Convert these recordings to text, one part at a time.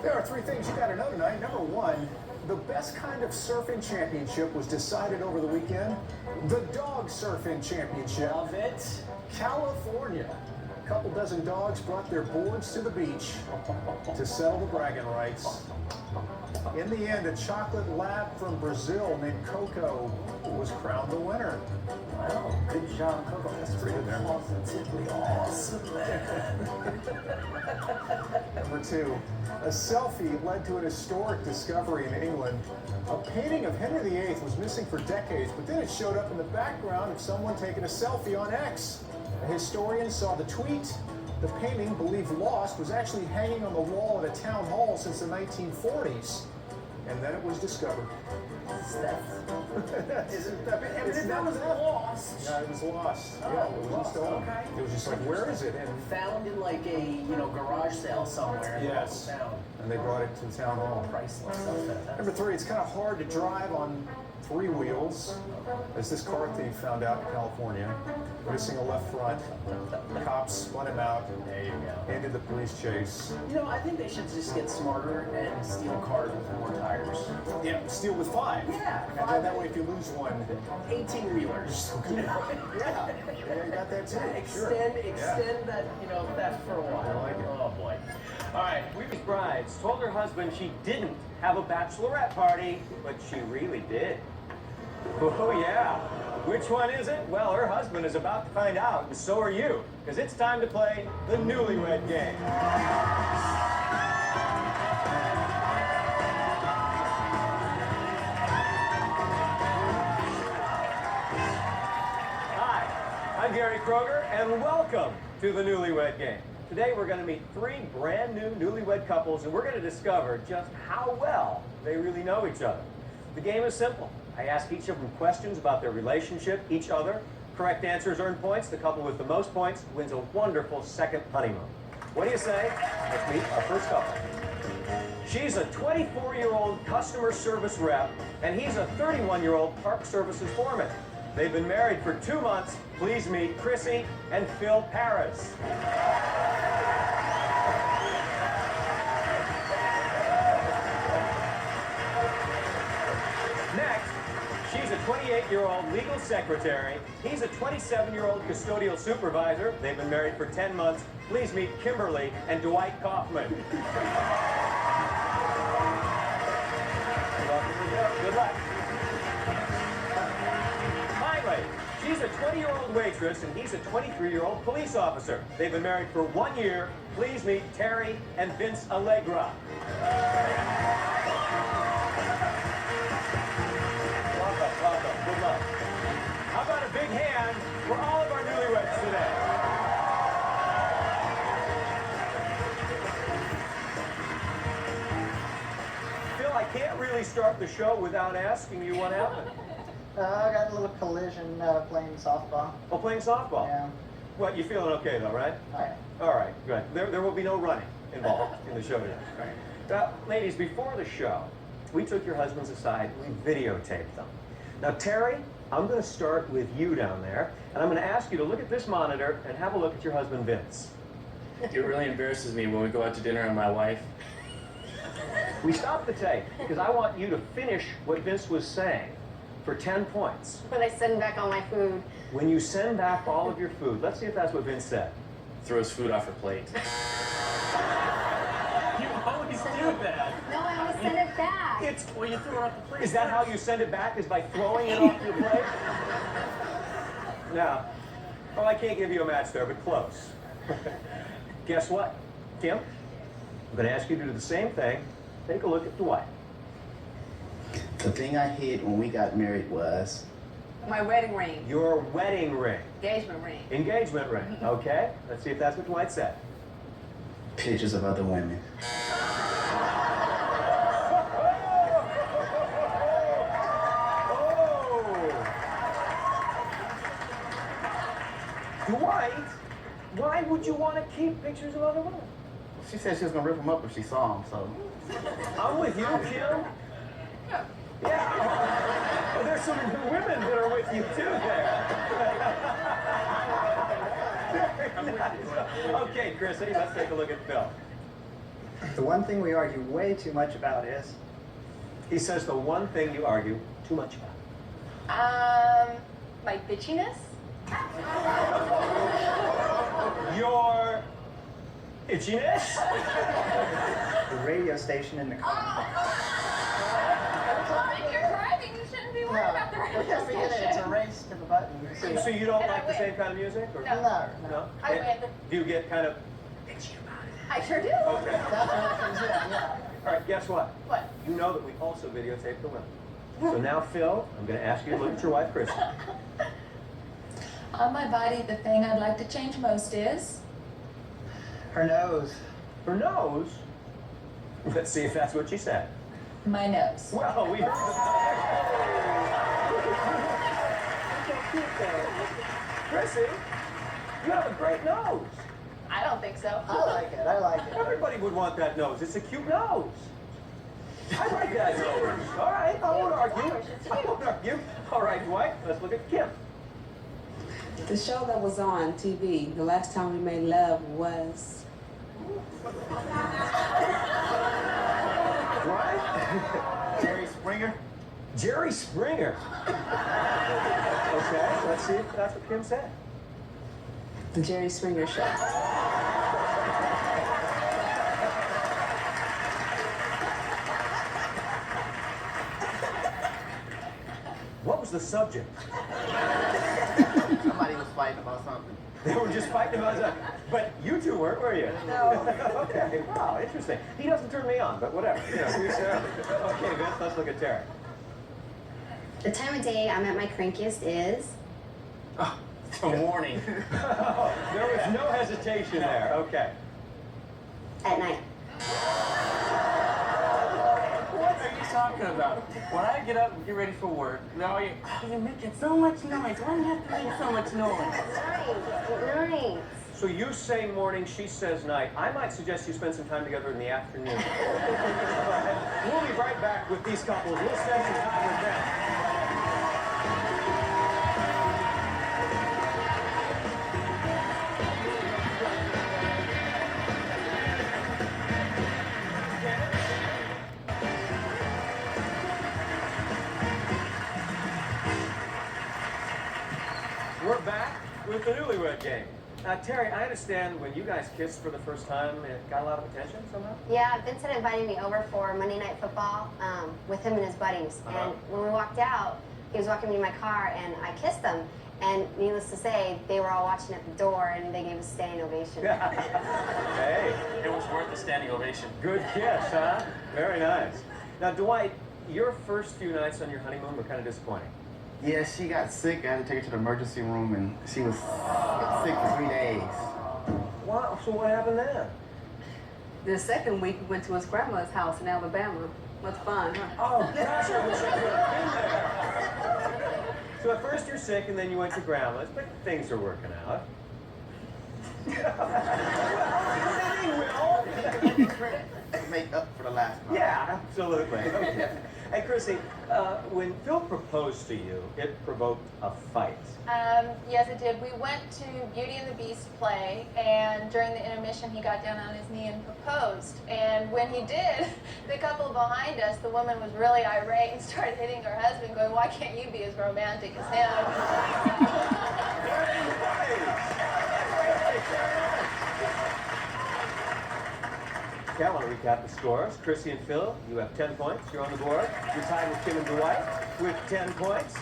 There are three things you got to know tonight. Number one, the best kind of surfing championship was decided over the weekend. The dog surfing championship. Love it. California. A couple dozen dogs brought their boards to the beach to settle the bragging rights. In the end, a chocolate lab from Brazil named Coco was crowned the winner. Wow, good job, Coco. That's pretty good there. Positively awesome, man. Number two, a selfie led to an historic discovery in England. A painting of Henry VIII was missing for decades, but then it showed up in the background of someone taking a selfie on X. A historian saw the tweet. The painting, believed lost, was actually hanging on the wall at a town hall since the 1940s. And then it was discovered. Steph. It's that was lost. Yeah, it was lost. Oh, Yeah, it was lost. stolen. Okay. It was just like, where is it? And Found in like a garage sale somewhere in the yes, local town. and they brought it to town hall. Priceless. That's fantastic. Number three, it's kind of hard to drive on three wheels, as this car thief found out in California, missing a left front. Cops spun him out. There you go. Ended the police chase. You know, I think they should just get smarter and steal cars with more tires. Yeah, steal with five. Yeah, And then that way, if you lose one, 18-wheelers. you got that too. Extend that, theft for a while. I like it. Oh boy. All right, Weaver's brides told her husband she didn't have a bachelorette party, but she really did. Oh yeah. Which one is it? Well, her husband is about to find out, and so are you, because it's time to play the Newlywed Game. Hi, I'm Gary Kroeger, and welcome to the Newlywed Game. Today we're going to meet three brand new newlywed couples, and we're going to discover just how well they really know each other. The game is simple. I ask each of them questions about their relationship, each other. Correct answers earn points. The couple with the most points wins a wonderful second honeymoon. What do you say? Let's meet our first couple. She's a 24-year-old customer service rep, and he's a 31-year-old park services foreman. They've been married for 2 months. Please meet Chrissy and Phil Paris. Next, she's a 28-year-old legal secretary. He's a 27-year-old custodial supervisor. They've been married for 10 months. Please meet Kimberly and Dwight Kaufman. Good luck. Finally, she's a 20-year-old waitress, and he's a 23-year-old police officer. They've been married for 1 year. Please meet Terry and Vince Allegra. Welcome. Good luck. How about a big hand for all of our newlyweds today? Phil, I can't really start the show without asking you what happened. I got a little collision playing softball. Oh, playing softball? Yeah. Well, you're feeling okay though, right? I am. All right, good. There will be no running involved in the show today. Ladies, before the show, we took your husbands aside, we videotaped them. Now, Terry, I'm going to start with you down there, and I'm going to ask you to look at this monitor and have a look at your husband, Vince. It really embarrasses me when we go out to dinner and my wife. We stopped the tape because I want you to finish what Vince was saying for 10 points. When I send back all my food. When you send back all of your food, let's see if that's what Vince said. Throws food off her plate. You always do that. No, I always send it back. It's when you throw it off the plate. Is that how you send it back, is by throwing it off your plate? Now, well, I can't give you a match there, but close. Guess what, Kim? I'm going to ask you to do the same thing. Take a look at Dwight. The thing I hid when we got married was... My wedding ring. Your wedding ring. Engagement ring. Engagement ring. Okay, let's see if that's what Dwight said. Pictures of other women. Dwight, why would you want to keep pictures of other women? She said she was gonna rip them up if she saw them, so... I'm with you, Kim. Yeah. Well, there's some women that are with you too there. Okay, Chrissy, let's take a look at Phil. The one thing we argue way too much about is... He says the one thing you argue too much about. My bitchiness? Your itchiness? the radio station in the car. You're driving. You shouldn't be worried about the radio Don't forget it, it's a station. race to the button. So you don't And I like the win. same kind of music? Or? No. No. I win. Do you get kind of itchy about it? I sure do. Okay. That's what it comes in, yeah. All right, guess what? What? You know that we also videotape the women. So now, Phil, I'm going to ask you to look at your wife, Chrissy. On my body, the thing I'd like to change most is... Her nose. Her nose? Let's see if that's what she said. my nose. Well, we heard Chrissy, you have a great nose. I don't think so. I like it, I like it. Everybody would want that nose. It's a cute nose. I like that nose. All right, I won't argue. I won't argue. All right, Dwight, let's look at Kim. The show that was on TV, the last time we made love was... Dwight? Jerry Springer. Jerry Springer. Okay, let's see if that's what Kim said. The Jerry Springer Show. What was the subject? Somebody was fighting about something. They were just fighting about something. But you two weren't, were you? No. Okay, wow, interesting. He doesn't turn me on, but whatever. You know, okay, Vince, let's look at Terry. The time of day I'm at my crankiest is... The morning. There was no hesitation there. Okay. at night. What are you talking about? When I get up and get ready for work, now you're making so much noise. Why do you have to make so much noise? Night. So you say morning, she says night. I might suggest you spend some time together in the afternoon. We'll be right back with these couples. We'll spend some time with them. We're back with the Newlywed Game. Terry, I understand when you guys kissed for the first time, it got a lot of attention somehow? Yeah, Vincent invited me over for Monday Night Football with him and his buddies. And when we walked out, he was walking me to my car, and I kissed them. And needless to say, they were all watching at the door, and they gave a standing ovation. Hey, It was worth the standing ovation. good kiss, huh? Very nice. Now, Dwight, your first few nights on your honeymoon were kind of disappointing. Yeah, she got sick. I had to take her to the emergency room, and she was sick for 3 days. Wow, so what happened then? The second week, we went to his grandma's house in Alabama. What's fun, huh? Oh, gosh, I wish I could have been there. So at first you're sick, and then you went to grandma's, but things are working out. Make up for the last time. Yeah, absolutely. Okay. Hey, Chrissy, when Phil proposed to you, it provoked a fight. Yes, it did. We went to Beauty and the Beast play, and during the intermission, he got down on his knee and proposed. And when he did, the couple behind us, the woman was really irate and started hitting her husband, going, "Why can't you be as romantic as him?" Very nice. Okay, I want to recap the scores. Chrissy and Phil, you have 10 points. You're on the board. You're tied with Kim and Dwight with 10 points.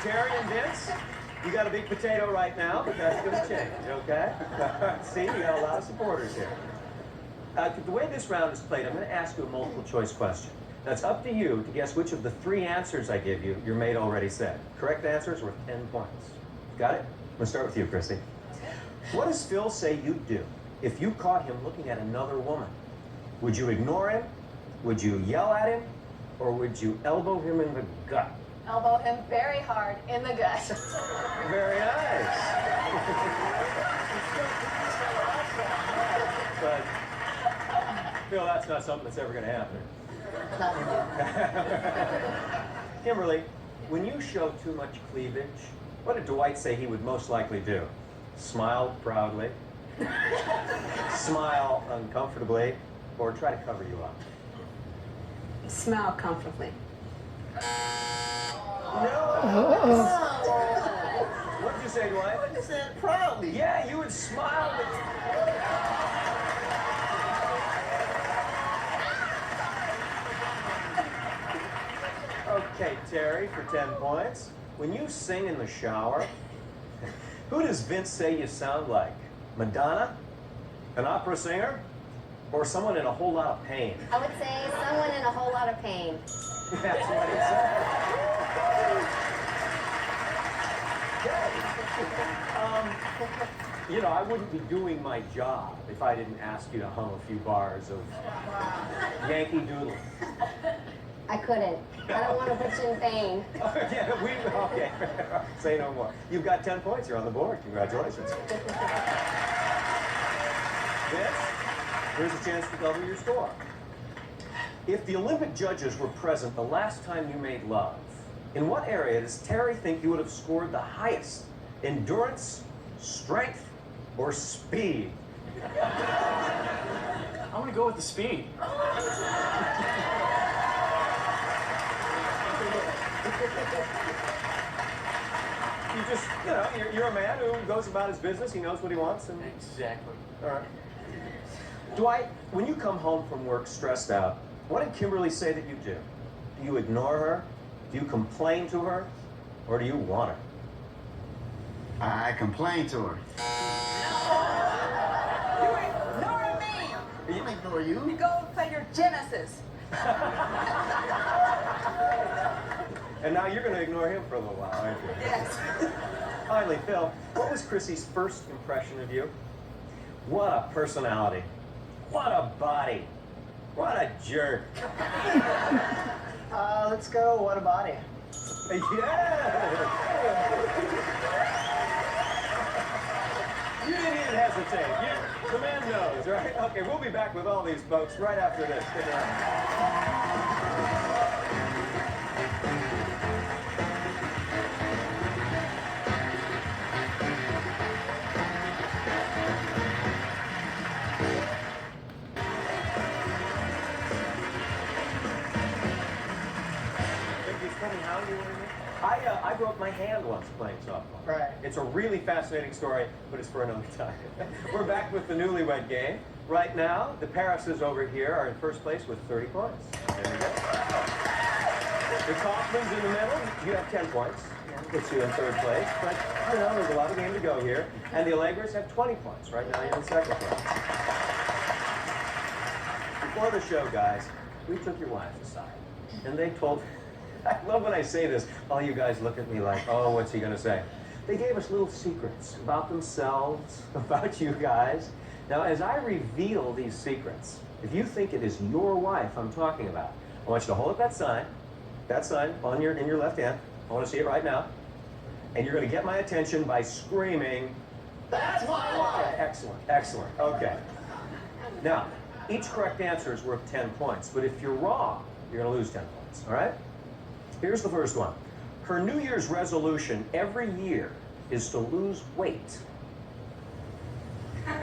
Terry and Vince, you got a big potato right now, but that's going to change, okay? See, you got a lot of supporters here. The way this round is played, I'm going to ask you a multiple choice question. Now, it's up to you to guess which of the 3 answers I give you your mate already said. Correct answers worth 10 points. Got it? Let's start with you, Chrissy. What does Phil say you'd do if you caught him looking at another woman? Would you ignore him? Would you yell at him? Or would you elbow him in the gut? Elbow him very hard in the gut. Very nice. But, Phil, that's not something that's ever going to happen. Not anymore. Kimberly, when you show too much cleavage, what did Dwight say he would most likely do? Smile proudly, Smile uncomfortably, or try to cover you up. Smile comfortably. No. What did you say, Dwight? You said proudly. Yeah, you would smile. Okay, Terry, for 10 points. When you sing in the shower, who does Vince say you sound like? Madonna? An opera singer? Or someone in a whole lot of pain? I would say someone in a whole lot of pain. That's what he said. You know, I wouldn't be doing my job if I didn't ask you to hum a few bars of Yankee Doodle. I couldn't. I don't want to put you in pain. Yeah, okay. Say no more. You've got 10 points. You're on the board. Congratulations. Vince, here's a chance to double your score. If the Olympic judges were present the last time you made love, in what area does Terry think you would have scored the highest? Endurance, strength, or speed? I'm gonna go with the speed. You just, you know, you're a man who goes about his business. He knows what he wants. And... Exactly. All right. Dwight, when you come home from work stressed out, what did Kimberly say that you do? Do you ignore her? Do you complain to her? Or do you want her? I complained to her. You ignore me. I don't ignore you. You go and play your Genesis. And now you're going to ignore him for a little while, aren't you? Yes. Finally, Phil, what was Chrissy's first impression of you? What a personality. What a body. What a jerk. Let's go. What a body. Yeah! You didn't even hesitate. The man knows, right? Okay, we'll be back with all these folks right after this. Stick around. I broke my hand once playing softball. Right. It's a really fascinating story, but it's for another time. We're back with the Newlywed Game. Right now, the Parises over here are in first place with 30 points. There we go. The Kaufmans in the middle, you have 10 points. Puts you in third place, but you know, there's a lot of game to go here. And the Allegras have 20 points. Right now, you're in second place. Before the show, guys, we took your wives aside, and they told... I love when I say this. All you guys look at me like, oh, what's he going to say? They gave us little secrets about themselves, about you guys. Now, as I reveal these secrets, if you think it is your wife I'm talking about, I want you to hold up that sign in your left hand. I want to see it right now. And you're going to get my attention by screaming, "That's my wife!" Excellent, excellent. Okay. Now, each correct answer is worth 10 points, but if you're wrong, you're going to lose 10 points, all right? Here's the first one. Her New Year's resolution every year is to lose weight. I'm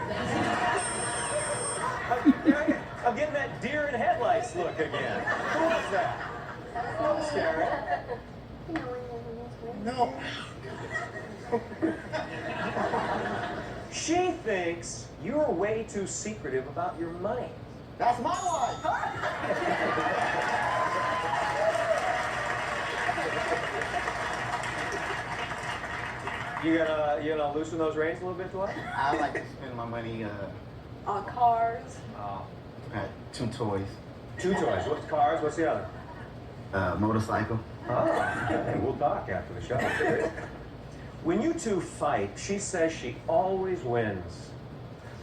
getting that deer in headlights look again. Who was that? Don't scare it. No. She thinks you're way too secretive about your money. That's my wife. You gonna loosen those reins a little bit, Dwight? I like to spend my money On cars. at 2 toys. 2 toys. What's cars? What's the other? Motorcycle. Oh, okay. We'll talk after the show. When you two fight, she says she always wins.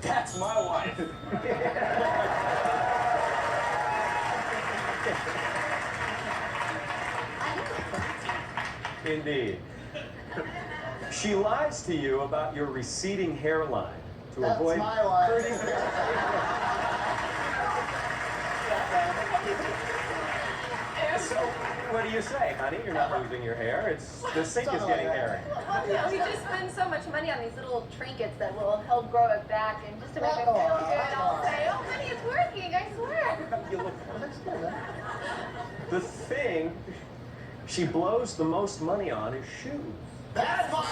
That's my wife. Indeed. She lies to you about your receding hairline to That's avoid my wife. hurting. So, when what do you say, honey? You're not losing your hair. The sink is getting hairy. We just spend so much money on these little trinkets that will help grow it back, and just to make it feel good, I'll say, "Oh, honey, it's working! I swear." You look. The thing she blows the most money on is shoes. That's my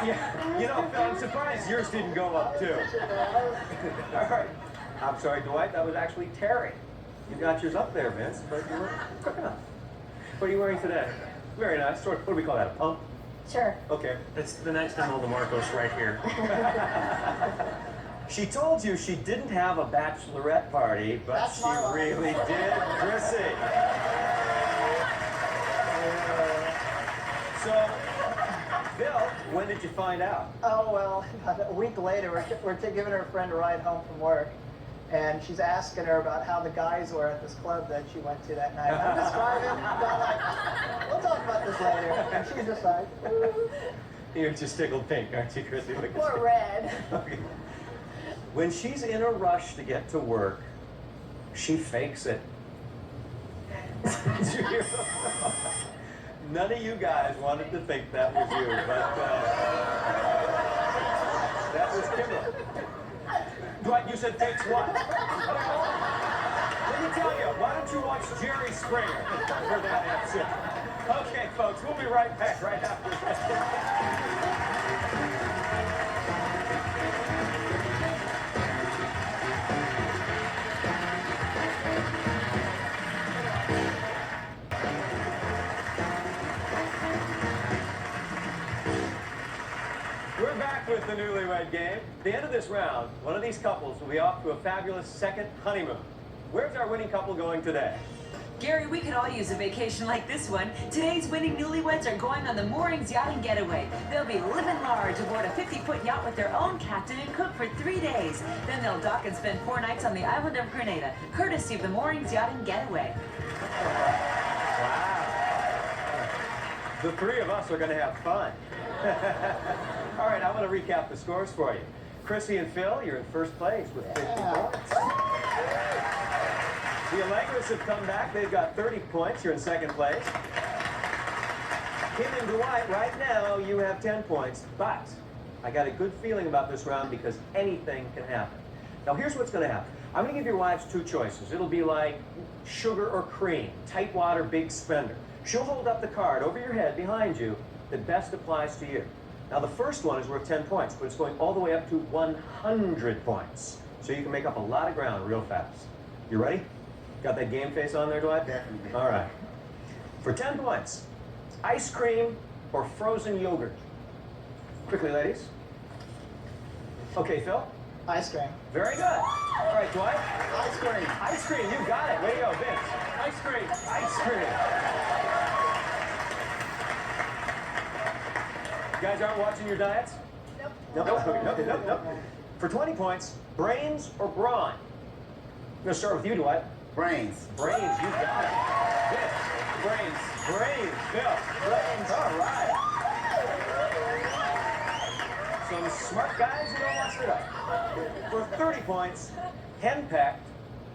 Yeah, you know, Phil, I'm surprised yours didn't go up too. All right. I'm sorry, Dwight, that was actually Terry. You got yours up there, Vince, but you weren't quick enough. What are you wearing today? Very nice. What do we call that, a pump? Sure. Okay. It's the next to Marcos right here. She told you she didn't have a bachelorette party, but she really did, Chrissy. So, Bill, when did you find out? Oh, well, about a week later, we're giving her friend a ride home from work, and she's asking her about how the guys were at this club that she went to that night. I'm describing, going like, we'll talk about this later. And she's just like, ooh. You're just tickled pink, aren't you, Chrissy? Or red. Okay. When she's in a rush to get to work, she fakes it. None of you guys wanted to think that was you, but that was Kimberly. Dwight, you said fakes what? Let me tell you, why don't you watch Jerry Springer for that answer? Okay, folks, we'll be right back right after this. We're back with the Newlywed Game. At the end of this round, one of these couples will be off to a fabulous second honeymoon. Where's our winning couple going today? Gary, we could all use a vacation like this one. Today's winning newlyweds are going on the Moorings Yachting Getaway. They'll be living large aboard a 50-foot yacht with their own captain and cook for 3 days. Then they'll dock and spend 4 nights on the island of Grenada, courtesy of the Moorings Yachting Getaway. Wow. The three of us are going to have fun. All right, I want to recap the scores for you. Chrissy and Phil, you're in first place with 50 points. The Allegras have come back. They've got 30 points. You're in second place. Kim and Dwight, right now, you have 10 points. But I got a good feeling about this round because anything can happen. Now, here's what's going to happen. I'm going to give your wives 2 choices. It'll be like sugar or cream, tight water, big spender. She'll hold up the card over your head behind you that best applies to you. Now, the first one is worth 10 points, but it's going all the way up to 100 points. So you can make up a lot of ground real fast. You ready? Got that game face on there, Dwight? Definitely. All right. For 10 points, ice cream or frozen yogurt? Quickly, ladies. Okay, Phil? Ice cream. Very good. All right, Dwight? Ice cream. Ice cream, you got it. Way to go, Vince. Ice cream. Ice cream. You guys aren't watching your diets? Nope. For 20 points, brains or brawn? I'm going to start with you, Dwight. Brains. Brains, you got it. Vince. Brains. Brains, Phil. Brains, all right. Some smart guys who don't want to sit up. For 30 points, henpecked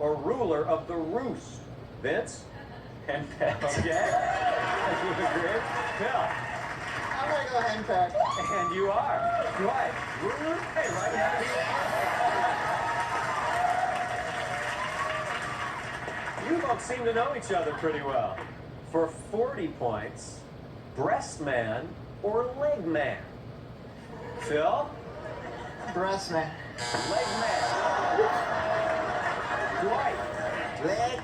or ruler of the roost? Vince? Henpecked. Okay. You agree? Phil? I'm going to go henpecked. And you are. Dwight. Ruler? Hey, right now. You folks seem to know each other pretty well. For 40 points, breast man or leg man? Phil? Breast man. Leg man. Dwight? Leg.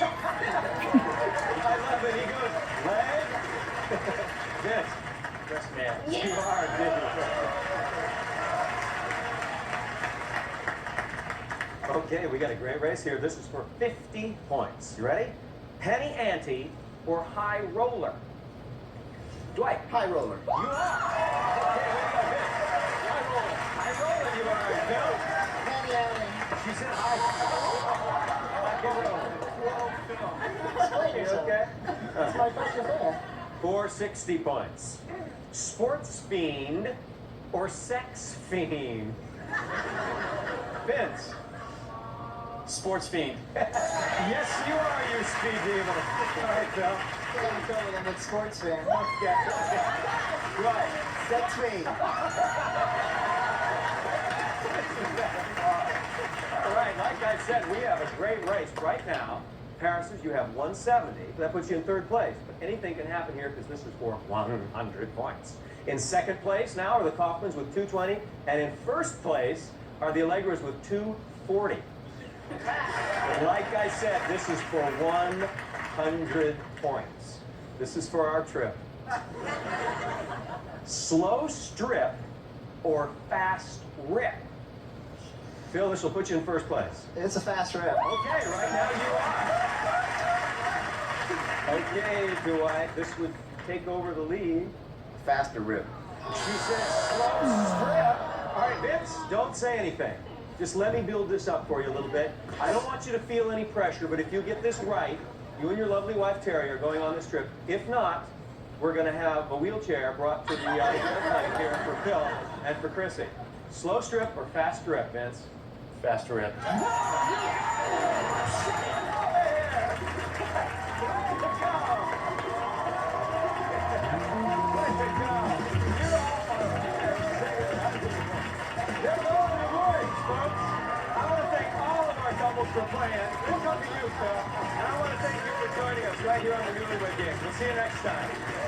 I love that he goes, leg? Vince? Breast man. You are, dude. Okay, we got a great race here. This is for 50 points. You ready? Penny ante or high roller? Dwight? High roller. You are. Okay, way to go, Vince. High roller. High roller you are, Phil. Penny ante. She said high roller. Explain You yourself. okay? That's my question there. For 60 points. Sports fiend or sex fiend? Vince? Sports fiend. Yes, you are, you speed demon. All right, Phil. I'm trouble with a sports fan. Okay. Right. That's me. All right, like I said, we have a great race right now. Paris's, you have 170. That puts you in third place. But anything can happen here because this is for 100 points. In second place now are the Kaufmans with 220. And in first place are the Allegras with 240. But like I said, this is for 100 points. This is for our trip. Slow strip or fast rip? Phil, this will put you in first place. It's a fast rip. Okay, right now you are. Okay, Dwight, this would take over the lead. Faster rip. She said slow strip. All right, Vince, don't say anything. Just let me build this up for you a little bit. I don't want you to feel any pressure, but if you get this right, you and your lovely wife, Terry, are going on this trip. If not, we're going to have a wheelchair brought to the airplane here for Phil and for Chrissy. Slow strip or fast strip, Vince? Fast rip. For playing. We'll come to you, Phil. And I want to thank you for joining us right here on the Newlywed Game. We'll see you next time.